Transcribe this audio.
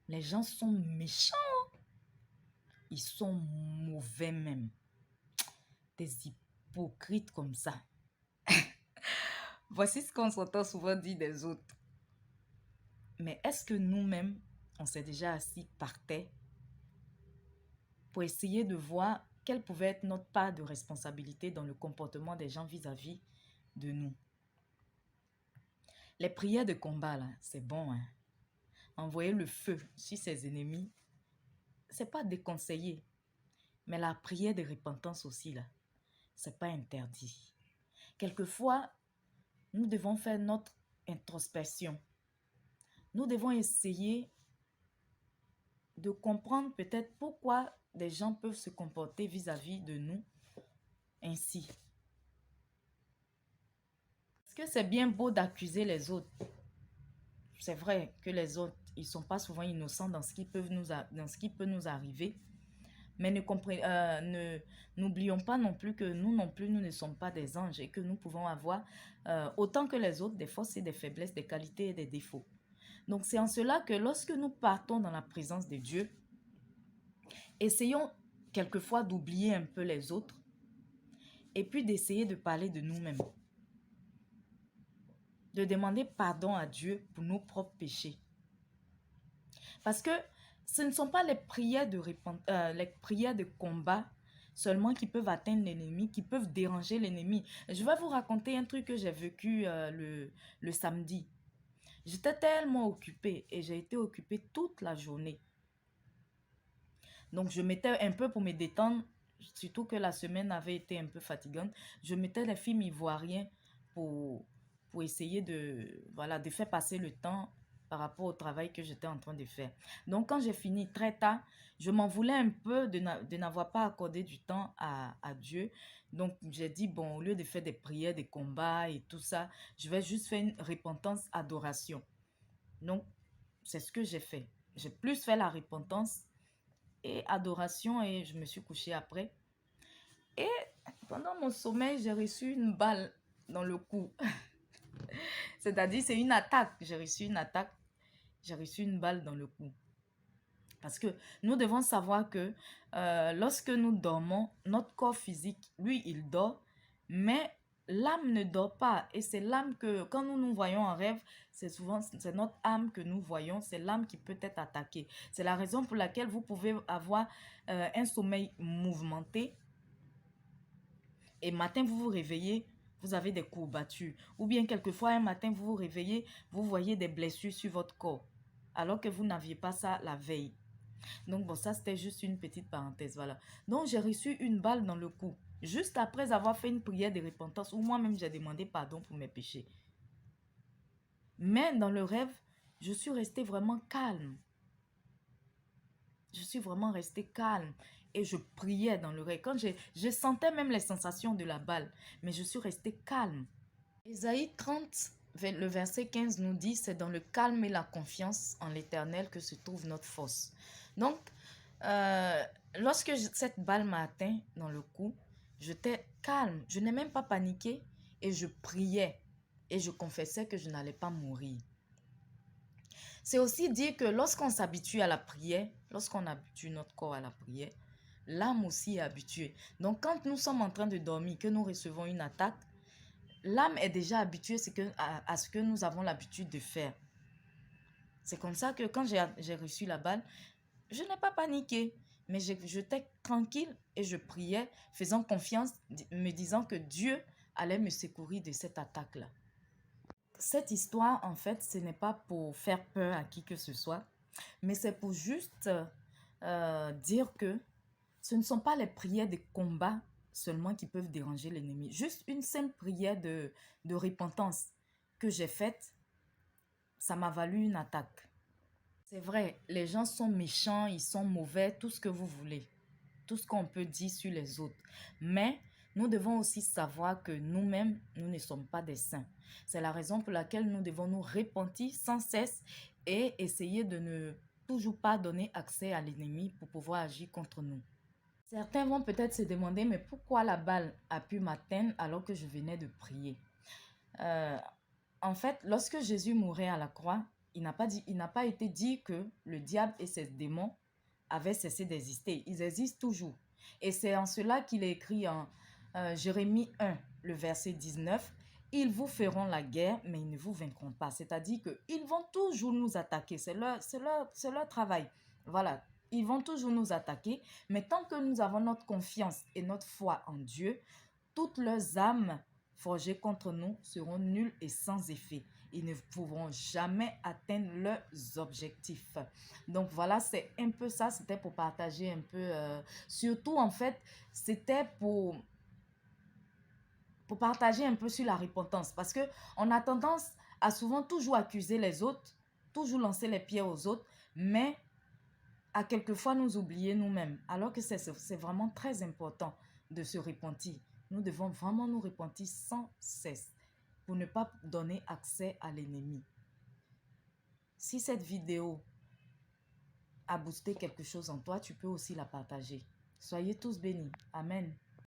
Les gens sont méchants. Ils sont mauvais même. Des hypocrites comme ça. Voici ce qu'on s'entend souvent dire des autres. Mais est-ce que nous-mêmes, on s'est déjà assis par terre pour essayer de voir quelle pouvait être notre part de responsabilité dans le comportement des gens vis-à-vis de nous? Les prières de combat, là, c'est bon, hein? Envoyer le feu sur ses ennemis, c'est pas déconseillé. Mais la prière de repentance aussi, là, c'est pas interdit. Quelquefois, nous devons faire notre introspection. Nous devons essayer de comprendre peut-être pourquoi des gens peuvent se comporter vis-à-vis de nous ainsi. Parce que c'est bien beau d'accuser les autres. C'est vrai que les autres, ils ne sont pas souvent innocents dans ce qui peut nous arriver. Mais n'oublions pas non plus que nous non plus, nous ne sommes pas des anges et que nous pouvons avoir, autant que les autres, des forces et des faiblesses, des qualités et des défauts. Donc c'est en cela que lorsque nous partons dans la présence de Dieu, essayons quelquefois d'oublier un peu les autres et puis d'essayer de parler de nous-mêmes. De demander pardon à Dieu pour nos propres péchés. Parce que ce ne sont pas les prières de combat seulement qui peuvent atteindre l'ennemi, qui peuvent déranger l'ennemi. Je vais vous raconter un truc que j'ai vécu le samedi. J'étais tellement occupée et j'ai été occupée toute la journée. Donc je mettais un peu pour me détendre, surtout que la semaine avait été un peu fatigante. Je mettais les films ivoiriens pour, pour essayer de faire passer le temps par rapport au travail que j'étais en train de faire. Donc, quand j'ai fini très tard, je m'en voulais un peu de n'avoir pas accordé du temps à Dieu. Donc, j'ai dit, bon, au lieu de faire des prières, des combats et tout ça, je vais juste faire une repentance, adoration. Donc, c'est ce que j'ai fait. J'ai plus fait la repentance et adoration et je me suis couchée après. Et pendant mon sommeil, j'ai reçu une balle dans le cou. C'est-à-dire, c'est une attaque. J'ai reçu une attaque. J'ai reçu une balle dans le cou. Parce que nous devons savoir que lorsque nous dormons, notre corps physique, lui, il dort, mais l'âme ne dort pas. Et c'est l'âme que, quand nous nous voyons en rêve, c'est notre âme que nous voyons, c'est l'âme qui peut être attaquée. C'est la raison pour laquelle vous pouvez avoir un sommeil mouvementé. Et matin, vous vous réveillez, vous avez des courbatures. Ou bien quelquefois, un matin, vous vous réveillez, vous voyez des blessures sur votre corps. Alors que vous n'aviez pas ça la veille. Donc bon, ça c'était juste une petite parenthèse, voilà. Donc j'ai reçu une balle dans le cou, juste après avoir fait une prière de repentance où moi-même j'ai demandé pardon pour mes péchés. Mais dans le rêve, je suis restée vraiment calme. Je suis vraiment restée calme et je priais dans le rêve. Quand je sentais même les sensations de la balle, mais je suis restée calme. Ésaïe 30, le verset 15 nous dit, c'est dans le calme et la confiance en l'Éternel que se trouve notre force. Donc, lorsque cette balle m'a atteint dans le cou, j'étais calme, je n'ai même pas paniqué et je priais et je confessais que je n'allais pas mourir. C'est aussi dire que lorsqu'on s'habitue à la prière, lorsqu'on habitue notre corps à la prière, l'âme aussi est habituée. Donc, quand nous sommes en train de dormir, que nous recevons une attaque, l'âme est déjà habituée à ce que nous avons l'habitude de faire. C'est comme ça que quand j'ai reçu la balle, je n'ai pas paniqué, mais j'étais tranquille et je priais, faisant confiance, me disant que Dieu allait me secourir de cette attaque-là. Cette histoire, en fait, ce n'est pas pour faire peur à qui que ce soit, mais c'est pour juste dire que ce ne sont pas les prières de combat seulement qui peuvent déranger l'ennemi. Juste une simple prière de repentance que j'ai faite, ça m'a valu une attaque. C'est vrai, les gens sont méchants, ils sont mauvais, tout ce que vous voulez. Tout ce qu'on peut dire sur les autres. Mais nous devons aussi savoir que nous-mêmes, nous ne sommes pas des saints. C'est la raison pour laquelle nous devons nous repentir sans cesse et essayer de ne toujours pas donner accès à l'ennemi pour pouvoir agir contre nous. Certains vont peut-être se demander, mais pourquoi la balle a pu m'atteindre alors que je venais de prier? En fait, lorsque Jésus mourait à la croix, il n'a pas été dit que le diable et ses démons avaient cessé d'exister. Ils existent toujours. Et c'est en cela qu'il est écrit en Jérémie 1, le verset 19. Ils vous feront la guerre, mais ils ne vous vaincront pas. C'est-à-dire qu'ils vont toujours nous attaquer. C'est leur travail. Voilà. Ils vont toujours nous attaquer. Mais tant que nous avons notre confiance et notre foi en Dieu, toutes leurs âmes forgées contre nous seront nulles et sans effet. Ils ne pourront jamais atteindre leurs objectifs. Donc voilà, c'est un peu ça. C'était pour partager un peu. Surtout, en fait, c'était pour partager un peu sur la repentance. Parce qu'on a tendance à souvent toujours accuser les autres, toujours lancer les pierres aux autres, mais à quelquefois nous oublier nous-mêmes. Alors que c'est vraiment très important de se repentir. Nous devons vraiment nous repentir sans cesse pour ne pas donner accès à l'ennemi. Si cette vidéo a boosté quelque chose en toi, tu peux aussi la partager. Soyez tous bénis. Amen.